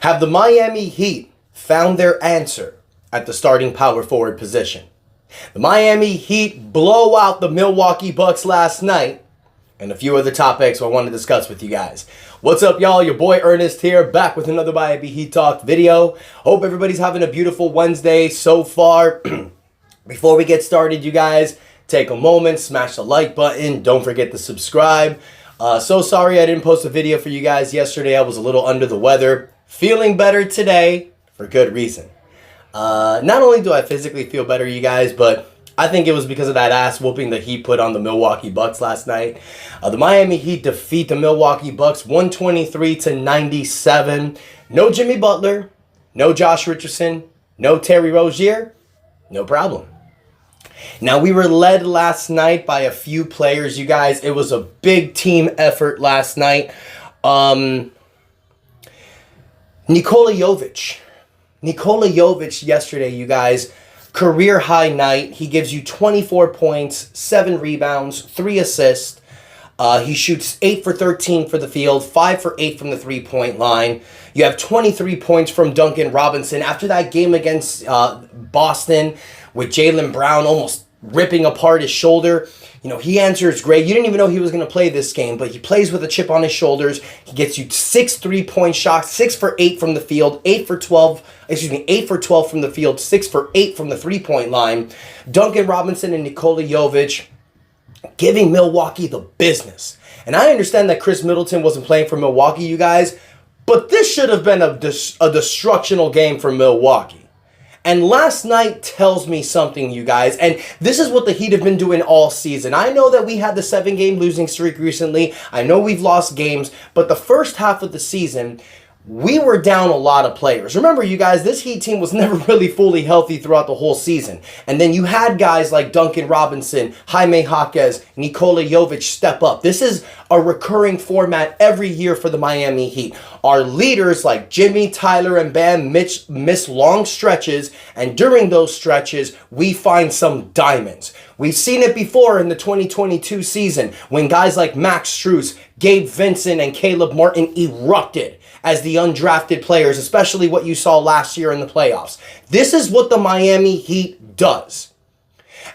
Have the Miami Heat found their answer at the starting power forward position? The Miami Heat blow out the Milwaukee Bucks last night, and a few other topics I want to discuss with you guys. What's up, y'all? Your boy Ernest here, back with another Miami Heat Talk video. Hope everybody's having a beautiful Wednesday so far. Before we get started, you guys, take a moment, smash the like button. Don't forget to subscribe. So sorry I didn't post a video for you guys yesterday. I was a little under the weather. Feeling better today for good reason. Not only do I physically feel better, you guys, but I think it was because of that ass whooping the Heat put on the Milwaukee Bucks last night. The Miami Heat defeat the Milwaukee Bucks 123-97. No Jimmy Butler, no Josh Richardson, no Terry Rozier, no problem. Now, we were led last night by a few players, you guys. It was a big team effort last night. Nikola Jovic. Nikola Jovic yesterday, you guys, career high night. He gives you 24 points, 7 rebounds, 3 assists. He shoots 8 for 13 for the field, 5 for 8 from the three-point line. You have 23 points from Jovic and Robinson. After that game against Boston with Jaylen Brown almost ripping apart his shoulder, you know, he answers great. You didn't even know he was going to play this game, but he plays with a chip on his shoulders. He gets you 6 3-point shots, 6 for 8 from the field, 8 for 12 from the field, 6 for 8 from the three-point line. Jovic and Robinson and Nikola Jovic giving Milwaukee the business. And I understand that Chris Middleton wasn't playing for Milwaukee, you guys, but this should have been a destructional game for Milwaukee. And last night tells me something, you guys, and this is what the Heat have been doing all season. I know that we had the 7-game losing streak recently. I know we've lost games, but the first half of the season, we were down a lot of players. Remember, you guys, this Heat team was never really fully healthy throughout the whole season. And then you had guys like Jovic and Robinson, Jaime Jaquez, Nikola Jovic step up. This is a recurring format every year for the Miami Heat. Our leaders like Jimmy, Tyler, and Bam miss long stretches, and during those stretches, we find some diamonds. We've seen it before in the 2022 season when guys like Max Strus, Gabe Vincent, and Caleb Martin erupted as the undrafted players, especially what you saw last year in the playoffs. This is what the Miami Heat does.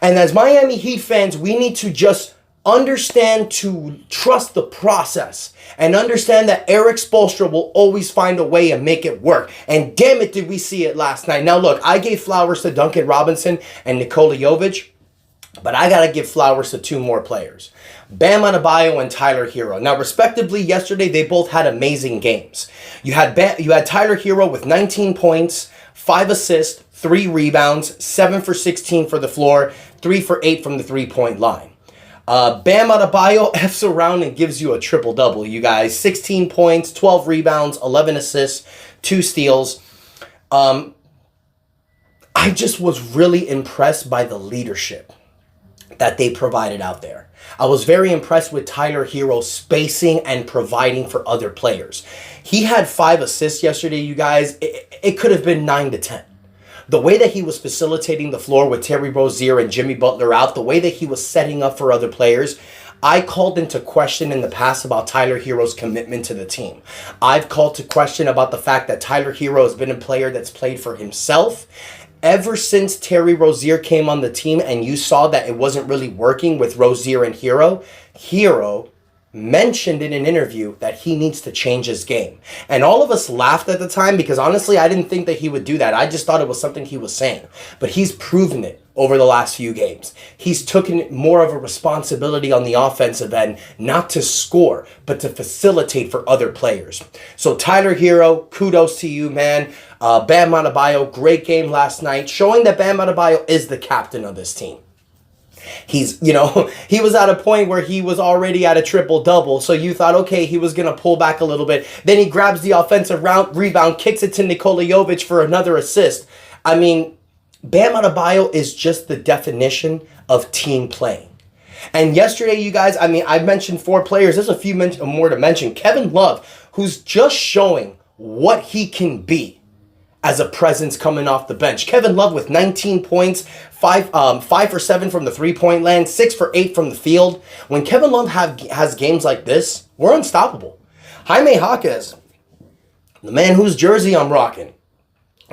And as Miami Heat fans, we need to just understand to trust the process and understand that Eric Spoelstra will always find a way and make it work. And damn it, did we see it last night. Now look, I gave flowers to Jovic and Robinson and Nikola Jovic, but I got to give flowers to 2 more players. Bam Adebayo and Tyler Herro. Now, respectively, yesterday, they both had amazing games. You had Tyler Herro with 19 points, 5 assists, 3 rebounds, 7 for 16 for the floor, 3 for 8 from the three-point line. Bam Adebayo F's around and gives you a triple-double, you guys. 16 points, 12 rebounds, 11 assists, 2 steals. I just was really impressed by the leadership that they provided out there. I was very impressed with Tyler Herro spacing and providing for other players. He had 5 assists yesterday, you guys. It could have been 9 to 10. The way that he was facilitating the floor with Terry Rozier and Jimmy Butler out, the way that he was setting up for other players, I called into question in the past about Tyler Herro's commitment to the team. I've called to question about the fact that Tyler Herro has been a player that's played for himself. Ever since Terry Rozier came on the team and you saw that it wasn't really working with Rozier and Herro, Herro mentioned in an interview that he needs to change his game. And all of us laughed at the time because honestly, I didn't think that he would do that. I just thought it was something he was saying. But he's proven it over the last few games. He's taken more of a responsibility on the offensive end, not to score, but to facilitate for other players. So Tyler Herro, kudos to you, man. Bam Adebayo, great game last night, showing that Bam Adebayo is the captain of this team. He's, you know, he was at a point where he was already at a triple-double, so you thought, okay, he was going to pull back a little bit. Then he grabs the offensive rebound, kicks it to Nikola Jovic for another assist. I mean, Bam Adebayo is just the definition of team playing. And yesterday, you guys, I mean, I mentioned 4 players. There's a few more to mention. Kevin Love, who's just showing what he can be as a presence coming off the bench. Kevin Love with 19 points, 5 for 7 from the three-point land, 6 for 8 from the field. When Kevin Love has games like this, we're unstoppable. Jaime Jaquez The man whose jersey I'm rocking,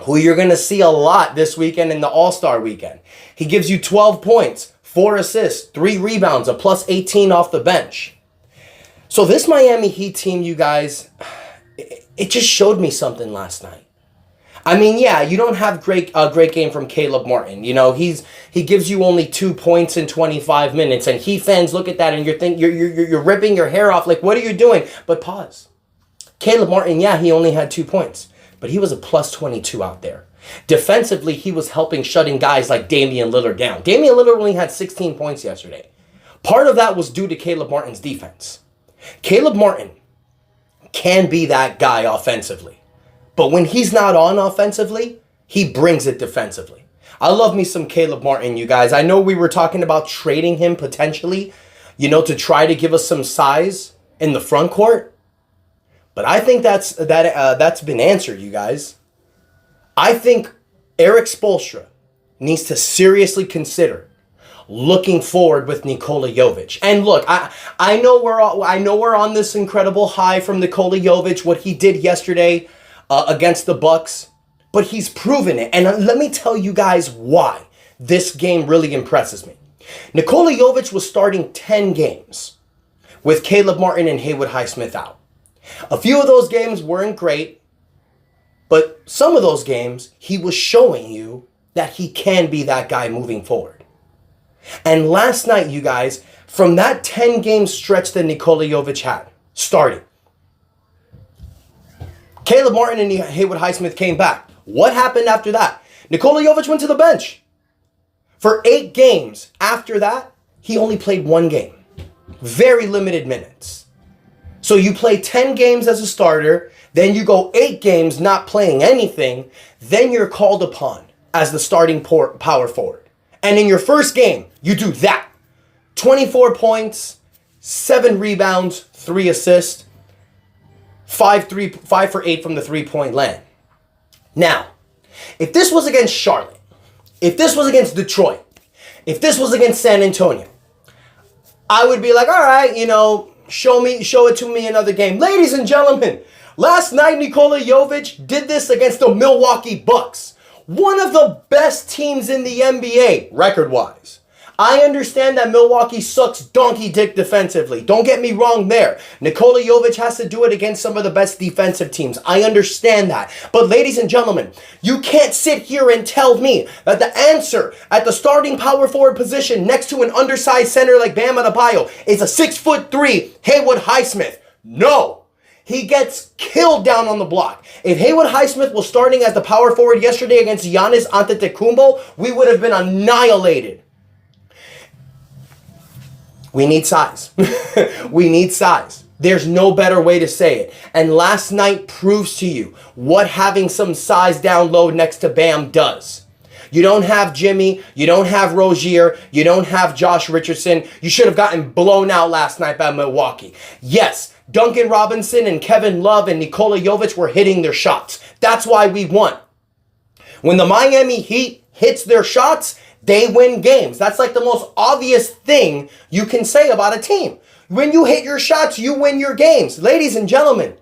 who you're going to see a lot this weekend in the All-Star weekend. He gives you 12 points, 4 assists, 3 rebounds, a plus 18 off the bench. So this Miami Heat team, you guys, it just showed me something last night. I mean, yeah, you don't have a great game from Caleb Martin. You know, he gives you only 2 points in 25 minutes, and Heat fans look at that and you're ripping your hair off. Like, what are you doing? But pause. Caleb Martin, yeah, he only had 2 points, but he was a plus 22 out there. Defensively, he was helping shutting guys like Damian Lillard down. Damian Lillard only had 16 points yesterday. Part of that was due to Caleb Martin's defense. Caleb Martin can be that guy offensively. But when he's not on offensively, he brings it defensively. I love me some Caleb Martin, you guys. I know we were talking about trading him potentially, you know, to try to give us some size in the front court. But I think that's been answered, you guys. I think Erik Spoelstra needs to seriously consider looking forward with Nikola Jovic. And look, I know we're on this incredible high from Nikola Jovic, what he did yesterday against the Bucks, but he's proven it. And let me tell you guys why this game really impresses me. Nikola Jovic was starting 10 games with Caleb Martin and Haywood Highsmith out. A few of those games weren't great, but some of those games, he was showing you that he can be that guy moving forward. And last night, you guys, from that 10-game stretch that Nikola Jovic had, starting, Caleb Martin and Haywood Highsmith came back. What happened after that? Nikola Jovic went to the bench. For 8 games after that, he only played 1 game. Very limited minutes. So you play 10 games as a starter, then you go 8 games not playing anything, then you're called upon as the starting power forward. And in your first game, you do that. 24 points, 7 rebounds, 3 assists, 5 for 8 from the 3-point land. Now, if this was against Charlotte, if this was against Detroit, if this was against San Antonio, I would be like, all right, you know, show it to me another game. Ladies and gentlemen, last night Nikola Jovic did this against the Milwaukee Bucks, one of the best teams in the NBA record-wise. I understand that Milwaukee sucks donkey dick defensively. Don't get me wrong there. Nikola Jovic has to do it against some of the best defensive teams. I understand that. But ladies and gentlemen, you can't sit here and tell me that the answer at the starting power forward position next to an undersized center like Bam Adebayo is a 6'3" Haywood Highsmith. No. He gets killed down on the block. If Haywood Highsmith was starting as the power forward yesterday against Giannis Antetokounmpo, we would have been annihilated. We need size. We need size. There's no better way to say it. And last night proves to you what having some size down low next to Bam does. You don't have Jimmy. You don't have Rozier. You don't have Josh Richardson. You should have gotten blown out last night by Milwaukee. Yes, Duncan Robinson and Kevin Love and Nikola Jovic were hitting their shots. That's why we won. When the Miami Heat hits their shots, they win games. That's like the most obvious thing you can say about a team. When you hit your shots, you win your games. Ladies and gentlemen,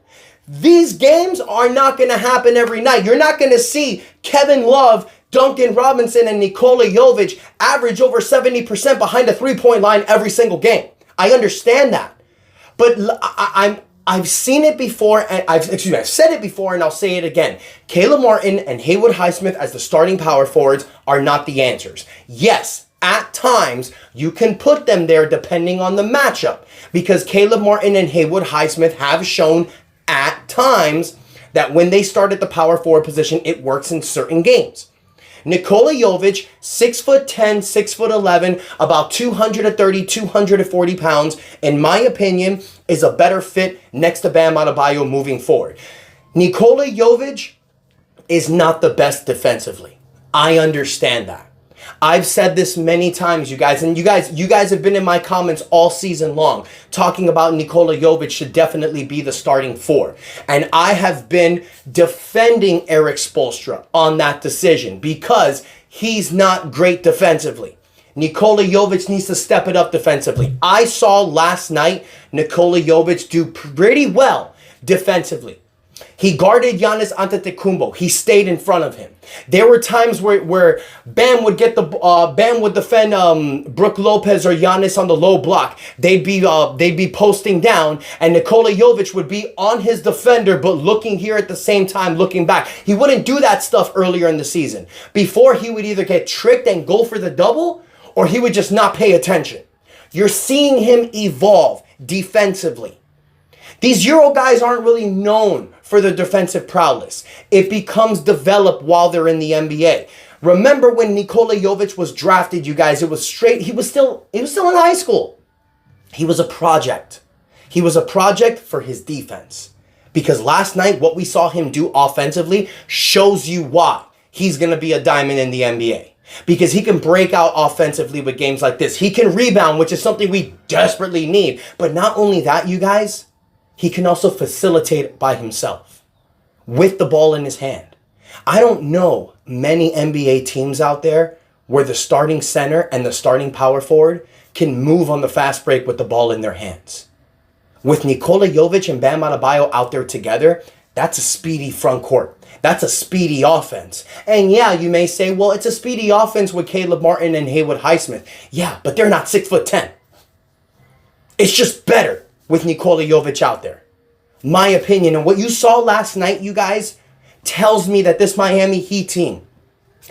these games are not going to happen every night. You're not going to see Kevin Love, Duncan Robinson, and Nikola Jovic average over 70% behind the 3-point line every single game. I understand that. But I've seen it before, and I've said it before, and I'll say it again. Caleb Martin and Haywood Highsmith as the starting power forwards are not the answers. Yes, at times, you can put them there depending on the matchup, because Caleb Martin and Haywood Highsmith have shown at times that when they start at the power forward position, it works in certain games. Nikola Jovic, 6'10", 6'11", about 230, 240 pounds, in my opinion, is a better fit next to Bam Adebayo moving forward. Nikola Jovic is not the best defensively. I understand that. I've said this many times, you guys, and you guys have been in my comments all season long talking about Nikola Jovic should definitely be the starting 4. And I have been defending Erik Spoelstra on that decision because he's not great defensively. Nikola Jovic needs to step it up defensively. I saw last night Nikola Jovic do pretty well defensively. He guarded Giannis Antetokounmpo. He stayed in front of him. There were times where Bam would defend Brook Lopez or Giannis on the low block. They'd be posting down, and Nikola Jovic would be on his defender, but looking here at the same time, looking back. He wouldn't do that stuff earlier in the season. Before, he would either get tricked and go for the double, or he would just not pay attention. You're seeing him evolve defensively. These Euro guys aren't really known for their defensive prowess. It becomes developed while they're in the NBA. Remember when Nikola Jovic was drafted, you guys, it was straight. He was still in high school. He was a project. He was a project for his defense. Because last night, what we saw him do offensively shows you why he's going to be a diamond in the NBA. Because he can break out offensively with games like this. He can rebound, which is something we desperately need. But not only that, you guys, he can also facilitate by himself with the ball in his hand. I don't know many NBA teams out there where the starting center and the starting power forward can move on the fast break with the ball in their hands. With Nikola Jovic and Bam Adebayo out there together, that's a speedy front court. That's a speedy offense. And yeah, you may say, well, it's a speedy offense with Caleb Martin and Haywood Highsmith. Yeah, but they're not 6'10". It's just better with Nikola Jovic out there. My opinion, and what you saw last night, you guys, tells me that this Miami Heat team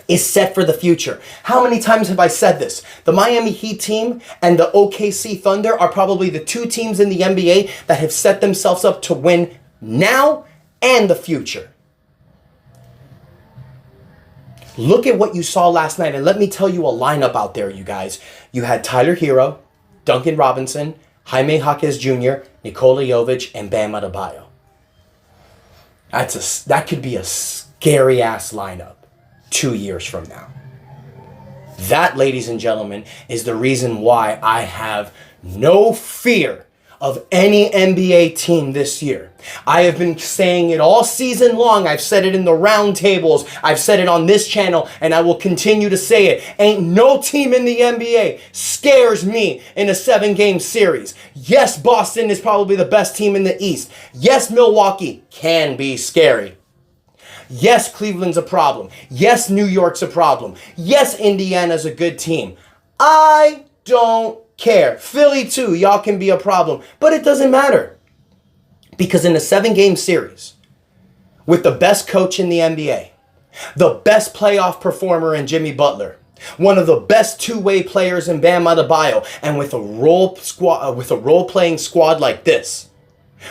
is set for the future. How many times have I said this? The Miami Heat team and the OKC Thunder are probably the two teams in the NBA that have set themselves up to win now and the future. Look at what you saw last night, and let me tell you a lineup out there, you guys. You had Tyler Herro, Duncan Robinson, Jaime Jaquez Jr., Nikola Jovic, and Bam Adebayo. That could be a scary-ass lineup 2 years from now. That, ladies and gentlemen, is the reason why I have no fear of any NBA team this year. I have been saying it all season long. I've said it in the roundtables. I've said it on this channel, and I will continue to say it. Ain't no team in the NBA scares me in a 7-game series. Yes, Boston is probably the best team in the East. Yes, Milwaukee can be scary. Yes, Cleveland's a problem. Yes, New York's a problem. Yes, Indiana's a good team. I don't care. Philly too, y'all can be a problem. But it doesn't matter. Because in a 7-game series, with the best coach in the NBA, the best playoff performer in Jimmy Butler, one of the best two-way players in Bam Adebayo, and with a role-playing squad like this,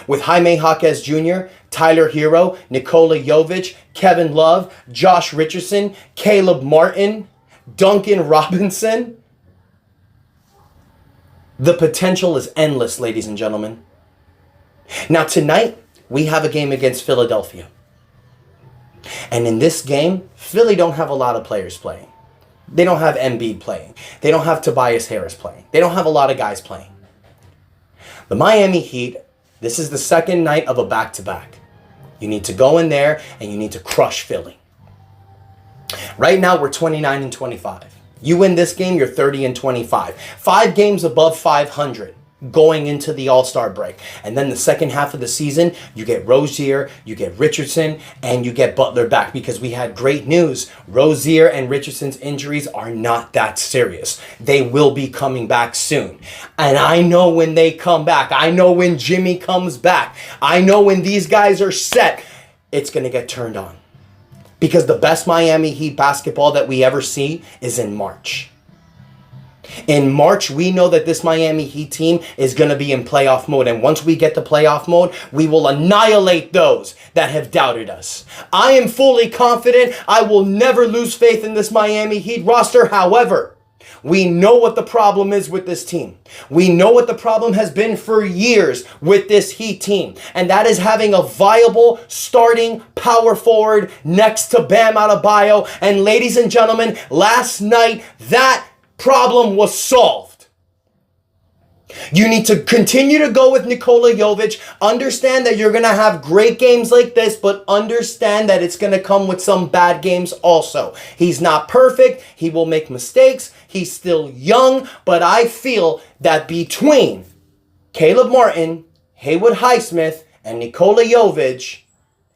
with Jaime Jaquez Jr., Tyler Herro, Nikola Jovic, Kevin Love, Josh Richardson, Caleb Martin, Duncan Robinson, the potential is endless, ladies and gentlemen. Now tonight, we have a game against Philadelphia. And in this game, Philly don't have a lot of players playing. They don't have Embiid playing. They don't have Tobias Harris playing. They don't have a lot of guys playing. The Miami Heat, this is the second night of a back-to-back. You need to go in there and you need to crush Philly. Right now, we're 29-25. You win this game, you're 30-25. 5 games above 500 going into the All-Star break. And then the second half of the season, you get Rozier, you get Richardson, and you get Butler back, because we had great news. Rozier and Richardson's injuries are not that serious. They will be coming back soon. And I know when they come back. I know when Jimmy comes back. I know when these guys are set, it's going to get turned on. Because the best Miami Heat basketball that we ever see is in March. In March, we know that this Miami Heat team is going to be in playoff mode. And once we get to playoff mode, we will annihilate those that have doubted us. I am fully confident. I will never lose faith in this Miami Heat roster. However, we know what the problem is with this team. We know what the problem has been for years with this Heat team. And that is having a viable starting power forward next to Bam Adebayo. And ladies and gentlemen, last night, that problem was solved. You need to continue to go with Nikola Jovic. Understand that you're going to have great games like this, but understand that it's going to come with some bad games also. He's not perfect. He will make mistakes. He's still young, but I feel that between Caleb Martin, Haywood Highsmith, and Nikola Jovic,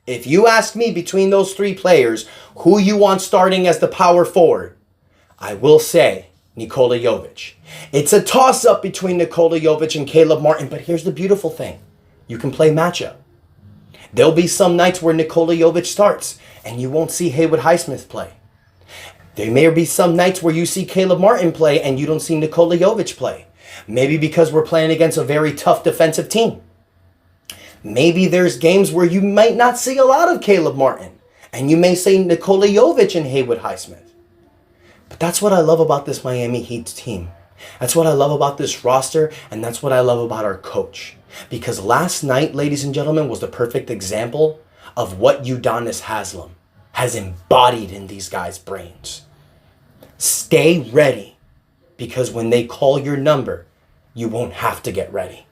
If you ask me between those three players, who you want starting as the power forward, I will say Nikola Jovic. It's a toss-up between Nikola Jovic and Caleb Martin, but here's the beautiful thing. You can play matchup. There'll be some nights where Nikola Jovic starts, and you won't see Haywood Highsmith play. There may be some nights where you see Caleb Martin play, and you don't see Nikola Jovic play. Maybe because we're playing against a very tough defensive team. Maybe there's games where you might not see a lot of Caleb Martin, and you may say Nikola Jovic and Haywood Highsmith. But that's what I love about this Miami Heat team. That's what I love about this roster, and that's what I love about our coach. Because last night, ladies and gentlemen, was the perfect example of what Udonis Haslem has embodied in these guys' brains. Stay ready, because when they call your number, you won't have to get ready.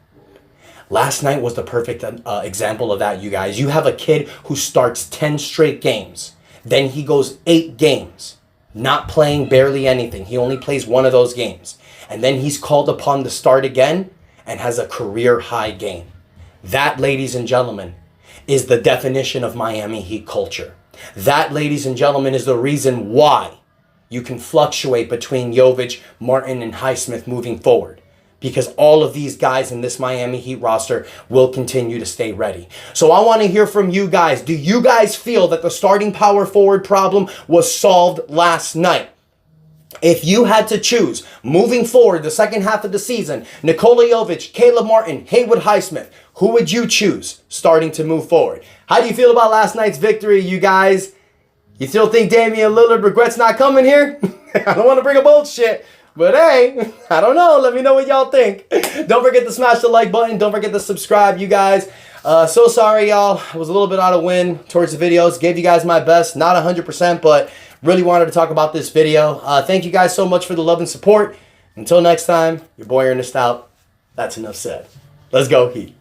Last night was the perfect example of that, you guys. You have a kid who starts 10 straight games. Then he goes 8 games, not playing barely anything. He only plays one of those games. And then he's called upon to start again and has a career-high game. That, ladies and gentlemen, is the definition of Miami Heat culture. That, ladies and gentlemen, is the reason why you can fluctuate between Jovic, Martin, and Highsmith moving forward. Because all of these guys in this Miami Heat roster will continue to stay ready. So I want to hear from you guys. Do you guys feel that the starting power forward problem was solved last night? If you had to choose, moving forward the second half of the season, Nikola Jovic, Caleb Martin, Haywood Highsmith, who would you choose starting to move forward? How do you feel about last night's victory, you guys? You still think Damian Lillard regrets not coming here? I don't want to bring up bullshit. But hey, I don't know. Let me know what y'all think. Don't forget to smash the like button. Don't forget to subscribe, you guys. So sorry, y'all. I was a little bit out of wind towards the videos. Gave you guys my best. Not 100%, but really wanted to talk about this video. Thank you guys so much for the love and support. Until next time, your boy Ernest out. That's enough said. Let's go, Heat.